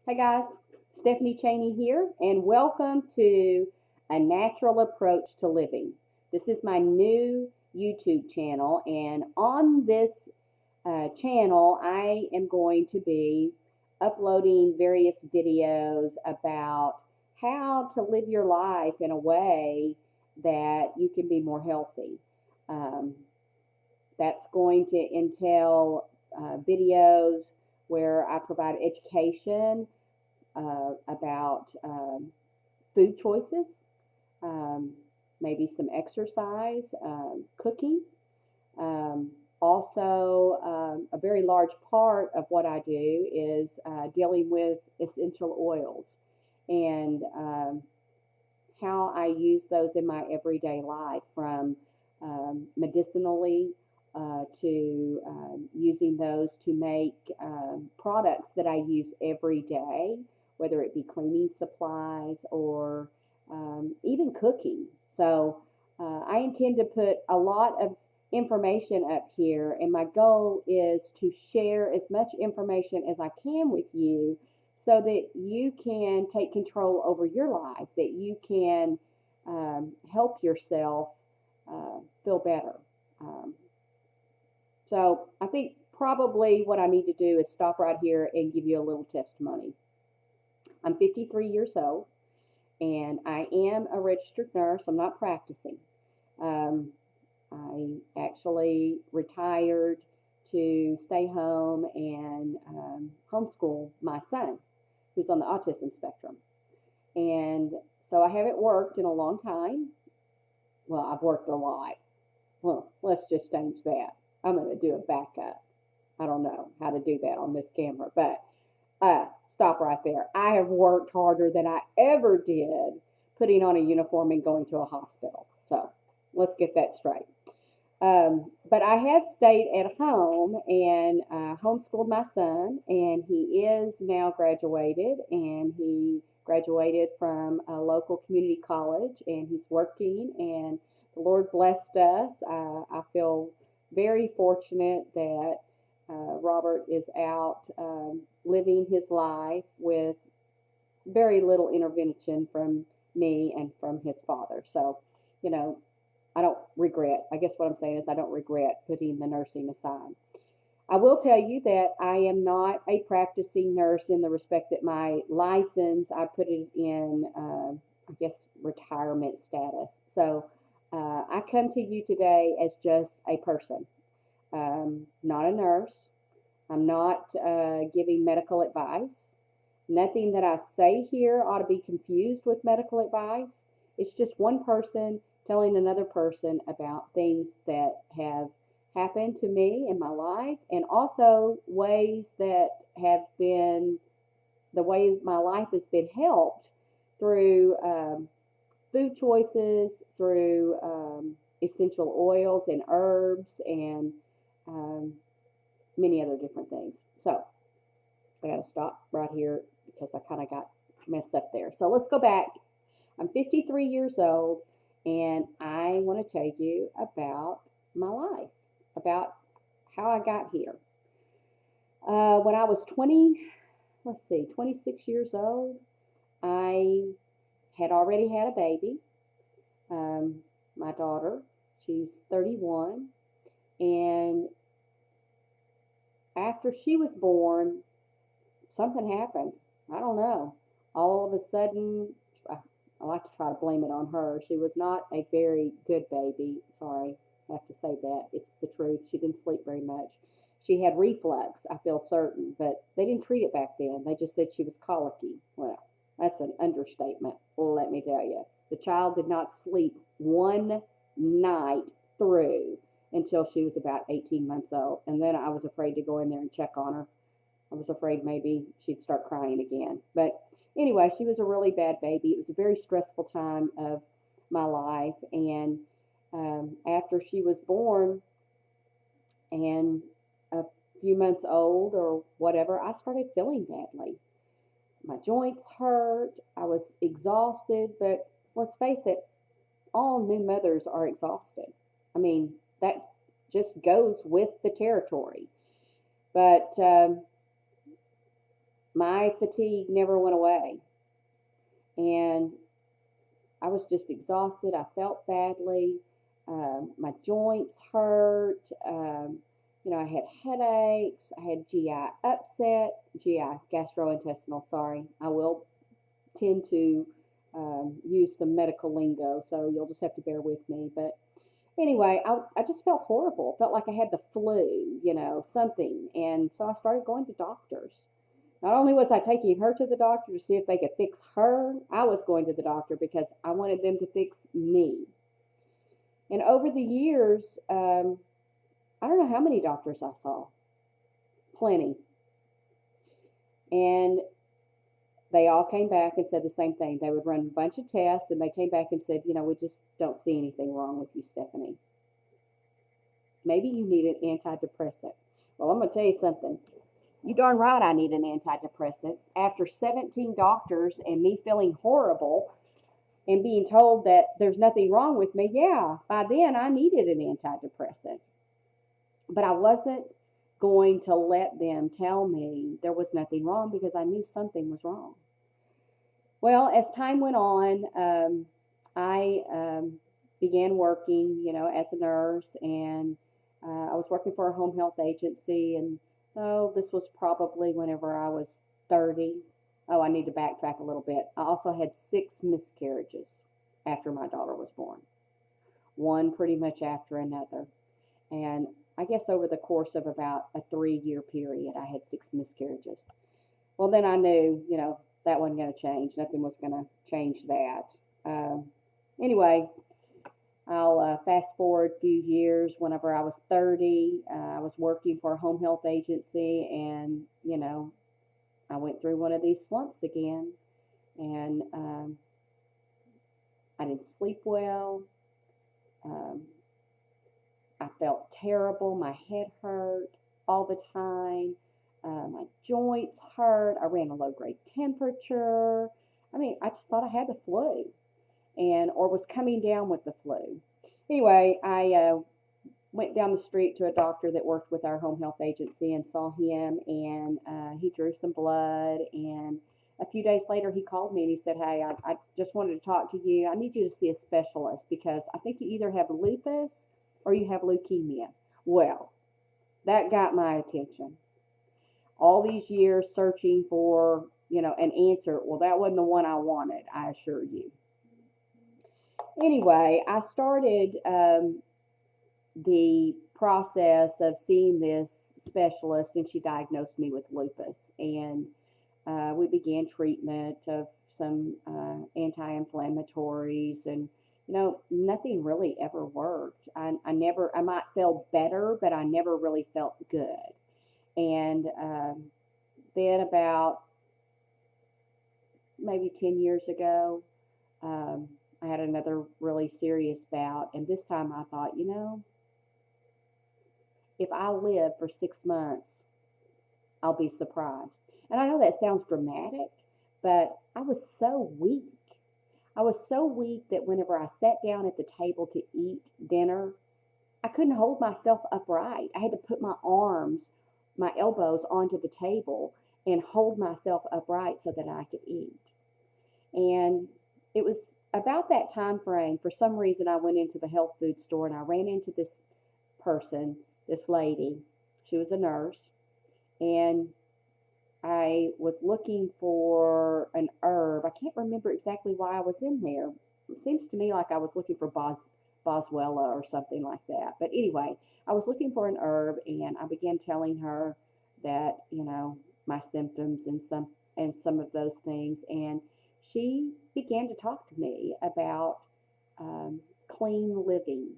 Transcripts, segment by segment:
Hey guys, Stephanie Cheney here, and welcome to A Natural Approach to Living. This is my new YouTube channel, and on this channel, I am going to be uploading various videos about how to live your life in a way that you can be more healthy. Um, that's going to entail videos where I provide education about food choices, um, maybe some exercise, cooking. Um, Also, a very large part of what I do is dealing with essential oils and how I use those in my everyday life, from medicinally to using those to make products that I use every day, whether it be cleaning supplies or even cooking. So I intend to put a lot of information up here, and my goal is to share as much information as I can with you so that you can take control over your life, that you can help yourself feel better. Um, so I think probably what I need to do is stop right here and give you a little testimony. I'm 53 years old, and I am a registered nurse. I'm not practicing. Um, I actually retired to stay home and homeschool my son, who's on the autism spectrum. And so I haven't worked in a long time. Well, I've worked a lot. Well, let's just change that. I'm going to do a backup. I don't know how to do that on this camera, but stop right there. I have worked harder than I ever did putting on a uniform and going to a hospital. So let's get that straight. But I have stayed at home and homeschooled my son, and he is now graduated, and he graduated from a local community college, and he's working, and the Lord blessed us. I feel very fortunate that Robert is out living his life with very little intervention from me and from his father. So, you know, I don't regret. I guess what I'm saying is I don't regret putting the nursing aside. I will tell you that I am not a practicing nurse in the respect that my license, I put it in, I guess, retirement status. So I come to you today as just a person, not a nurse. I'm not giving medical advice. Nothing that I say here ought to be confused with medical advice. It's just one person telling another person about things that have happened to me in my life, and also ways that have been the way my life has been helped through food choices, through essential oils and herbs, and um, many other different things. So I got to stop right here because I kind of got messed up there. So let's go back. I'm 53 years old, and I want to tell you about my life, about how I got here. When I was 26 years old, I had already had a baby. My daughter, she's 31, and after she was born, something happened. I don't know. All of a sudden, I like to try to blame it on her. She was not a very good baby. Sorry, I have to say that. It's the truth. She didn't sleep very much. She had reflux, I feel certain, but they didn't treat it back then. They just said she was colicky. Well, that's an understatement, let me tell you. The child did not sleep one night through until she was about 18 months old. And then I was afraid to go in there and check on her. I was afraid maybe she'd start crying again. But anyway, she was a really bad baby. It was a very stressful time of my life. And after she was born and a few months old or whatever, I started feeling badly. My joints hurt. I was exhausted. But let's face it, all new mothers are exhausted. I mean, that just goes with the territory. But my fatigue never went away. And I was just exhausted. I felt badly. My joints hurt. I had headaches. I had GI upset, GI, gastrointestinal, sorry. I will tend to use some medical lingo, so you'll just have to bear with me. But anyway, I just felt horrible. Felt like I had the flu, something. And so I started going to doctors. Not only was I taking her to the doctor to see if they could fix her, I was going to the doctor because I wanted them to fix me. And over the years, I don't know how many doctors I saw. Plenty. And they all came back and said the same thing. They would run a bunch of tests, and they came back and said, we just don't see anything wrong with you, Stephanie. Maybe you need an antidepressant. Well, I'm going to tell you something. You darn right I need an antidepressant. After 17 doctors and me feeling horrible and being told that there's nothing wrong with me, yeah, by then I needed an antidepressant. But I wasn't going to let them tell me there was nothing wrong because I knew something was wrong. Well, as time went on, I began working, as a nurse, and I was working for a home health agency, and this was probably whenever I was 30. Oh, I need to backtrack a little bit. I also had 6 miscarriages after my daughter was born, one pretty much after another. And I guess over the course of about a 3-year period, I had 6 miscarriages. Well, then I knew, that wasn't going to change. Nothing was going to change that. Anyway, I'll fast forward a few years. Whenever I was 30, I was working for a home health agency, and, I went through one of these slumps again, and I didn't sleep well. I felt terrible. My head hurt all the time. My joints hurt. I ran a low-grade temperature. I just thought I had the flu, or was coming down with the flu. Anyway, I went down the street to a doctor that worked with our home health agency and saw him, and he drew some blood. And a few days later, he called me and he said, "Hey, I just wanted to talk to you. I need you to see a specialist because I think you either have lupus or you have leukemia." Well, that got my attention. All these years searching for, an answer. Well, that wasn't the one I wanted, I assure you. Anyway, I started the process of seeing this specialist, and she diagnosed me with lupus. And we began treatment of some anti-inflammatories, and nothing really ever worked. I might feel better, but I never really felt good. And then about maybe 10 years ago, I had another really serious bout, and this time I thought, if I live for 6 months, I'll be surprised. And I know that sounds dramatic, but I was so weak. I was so weak that whenever I sat down at the table to eat dinner, I couldn't hold myself upright. I had to put my elbows onto the table and hold myself upright so that I could eat. And it was about that time frame, for some reason, I went into the health food store and I ran into this person, this lady. She was a nurse, and I was looking for an herb. I can't remember exactly why I was in there. It seems to me like I was looking for boswellia or something like that. But anyway, I was looking for an herb, and I began telling her that, my symptoms and some of those things. And she began to talk to me about clean living.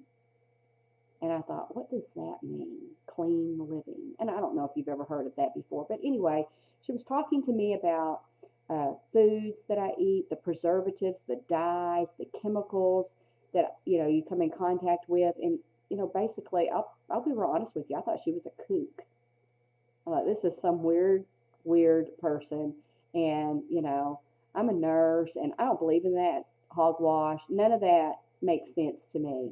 And I thought, what does that mean? Clean living. And I don't know if you've ever heard of that before. But anyway, she was talking to me about foods that I eat, the preservatives, the dyes, the chemicals that, you come in contact with. And, basically, I'll be real honest with you. I thought she was a kook. I thought, this is some weird person. And, I'm a nurse, and I don't believe in that hogwash. None of that makes sense to me.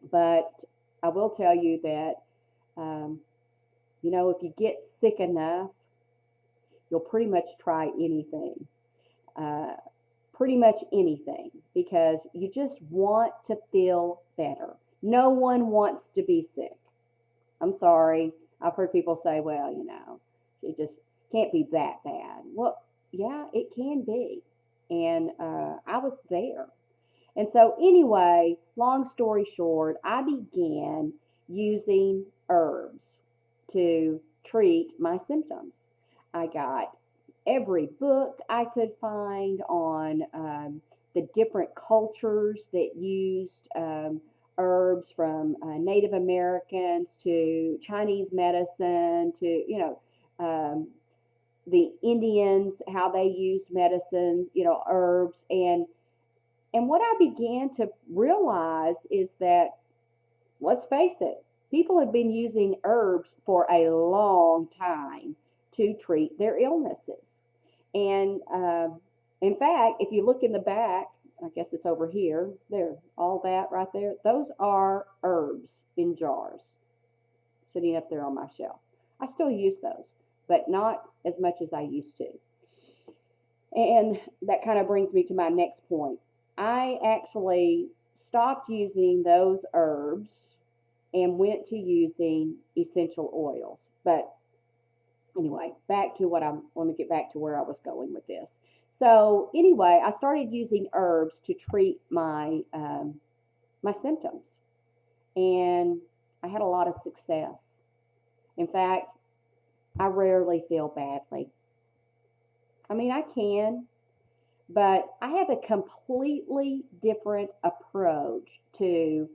But I will tell you that, if you get sick enough, you'll pretty much try anything. Uh, Pretty much anything, because you just want to feel better. No one wants to be sick. I'm sorry. I've heard people say, well, it just can't be that bad. Well, yeah, it can be. And I was there. And so, anyway, long story short, I began using herbs to treat my symptoms. I got every book I could find on the different cultures that used herbs, from Native Americans to Chinese medicine to, the Indians, how they used medicines, herbs. And what I began to realize is that, let's face it, people have been using herbs for a long time to treat their illnesses. And in fact, if you look in the back, I guess it's over here, there, all that right there, those are herbs in jars sitting up there on my shelf. I still use those, but not as much as I used to. And that kind of brings me to my next point. I actually stopped using those herbs and went to using essential oils. But anyway, let me get back to where I was going with this. So anyway, I started using herbs to treat my symptoms, and I had a lot of success. In fact, I rarely feel badly. I mean, I can, but I have a completely different approach to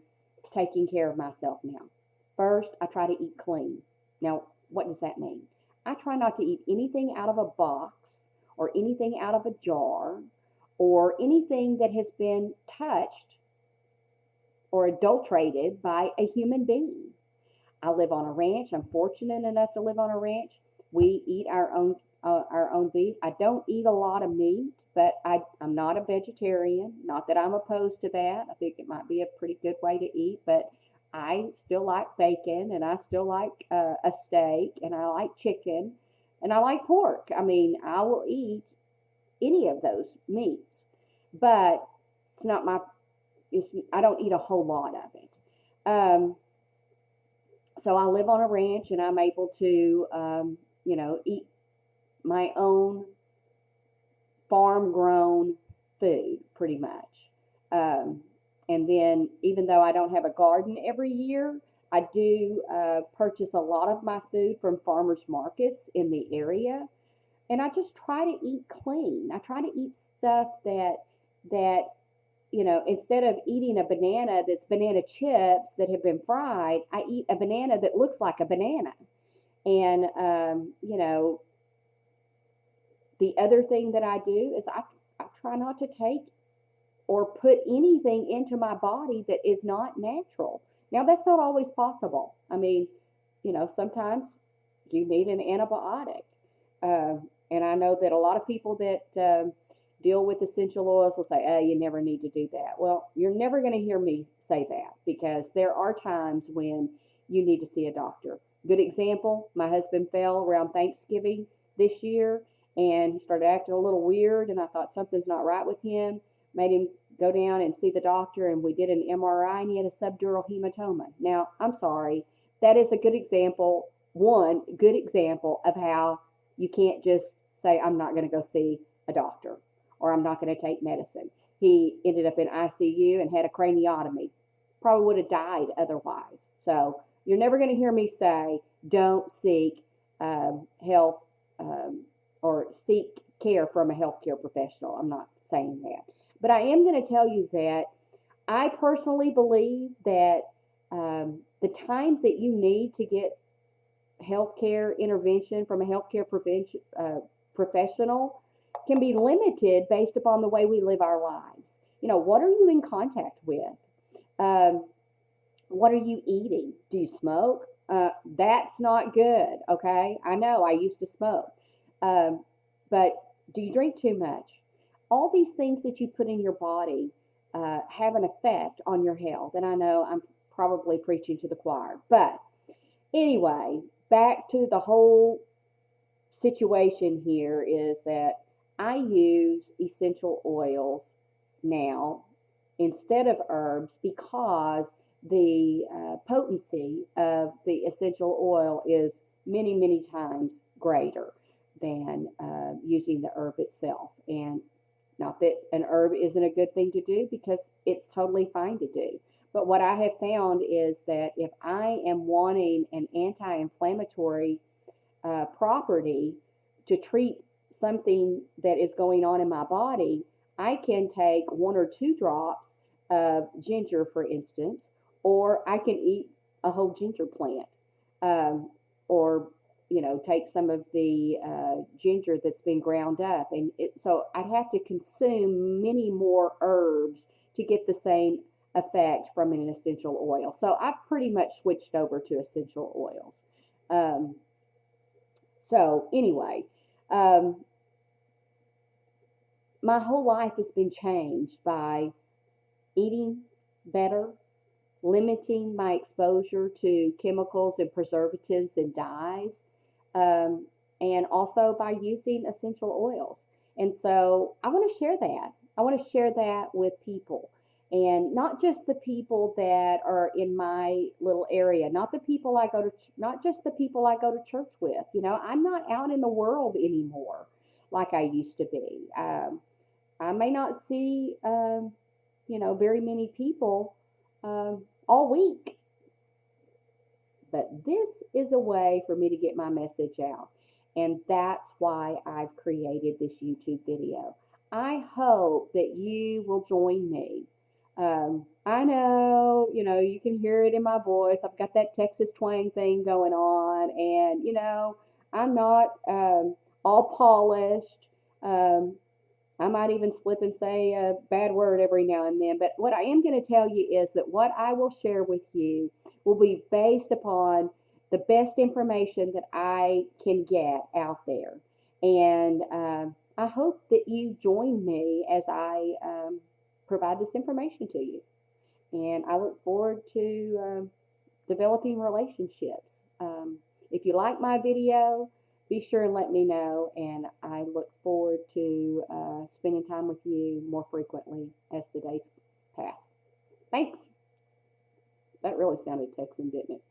taking care of myself now. First, I try to eat clean. Now, what does that mean? I try not to eat anything out of a box or anything out of a jar or anything that has been touched or adulterated by a human being. I live on a ranch. I'm fortunate enough to live on a ranch. We eat our own beef. I don't eat a lot of meat, but I'm not a vegetarian. Not that I'm opposed to that. I think it might be a pretty good way to eat, but I still like bacon, and I still like a steak, and I like chicken, and I like pork. I mean, I will eat any of those meats, but it's not my. I don't eat a whole lot of it. So I live on a ranch, and I'm able to, eat my own farm grown food pretty much. And then, even though I don't have a garden every year, I do purchase a lot of my food from farmers markets in the area. And I just try to eat clean. I try to eat stuff that instead of eating a banana that's banana chips that have been fried, I eat a banana that looks like a banana. And, the other thing that I do is I try not to take or put anything into my body that is not natural. Now, that's not always possible. I mean, sometimes you need an antibiotic. And I know that a lot of people that deal with essential oils will say, oh, you never need to do that. Well, you're never going to hear me say that, because there are times when you need to see a doctor. Good example, my husband fell around Thanksgiving this year, and he started acting a little weird, and I thought something's not right with him. Made him go down and see the doctor, and we did an MRI, and he had a subdural hematoma. Now, I'm sorry, that is a good example, one good example of how you can't just say, I'm not going to go see a doctor, or I'm not going to take medicine. He ended up in ICU and had a craniotomy. Probably would have died otherwise. So you're never going to hear me say, don't seek health or seek care from a healthcare professional. I'm not saying that. But I am going to tell you that I personally believe that the times that you need to get healthcare intervention from a healthcare professional can be limited based upon the way we live our lives. What are you in contact with? What are you eating? Do you smoke? That's not good, okay? I know I used to smoke. But do you drink too much? All these things that you put in your body have an effect on your health. And I know I'm probably preaching to the choir. But anyway, back to the whole situation here is that I use essential oils now instead of herbs because the potency of the essential oil is many, many times greater than using the herb itself. And not that an herb isn't a good thing to do, because it's totally fine to do. But what I have found is that if I am wanting an anti-inflammatory property to treat something that is going on in my body, I can take 1 or 2 drops of ginger, for instance, or I can eat a whole ginger plant, or take some of the ginger that's been ground up, and so I'd have to consume many more herbs to get the same effect from an essential oil. So I've pretty much switched over to essential oils. Um, so anyway, um, my whole life has been changed by eating better, limiting my exposure to chemicals and preservatives and dyes, um, and also by using essential oils. And so I want to share that. I want to share that with people. And not just the people that are in my little area, not the people I go to, not just the people I go to church with. I'm not out in the world anymore like I used to be. I may not see, very many people all week. But this is a way for me to get my message out. And that's why I've created this YouTube video. I hope that you will join me. I know, you can hear it in my voice. I've got that Texas twang thing going on. And, I'm not all polished. Um, I might even slip and say a bad word every now and then. But what I am going to tell you is that what I will share with you will be based upon the best information that I can get out there. And I hope that you join me as I provide this information to you. And I look forward to developing relationships. If you like my video, be sure and let me know, and I look forward to spending time with you more frequently as the days pass. Thanks. That really sounded Texan, didn't it?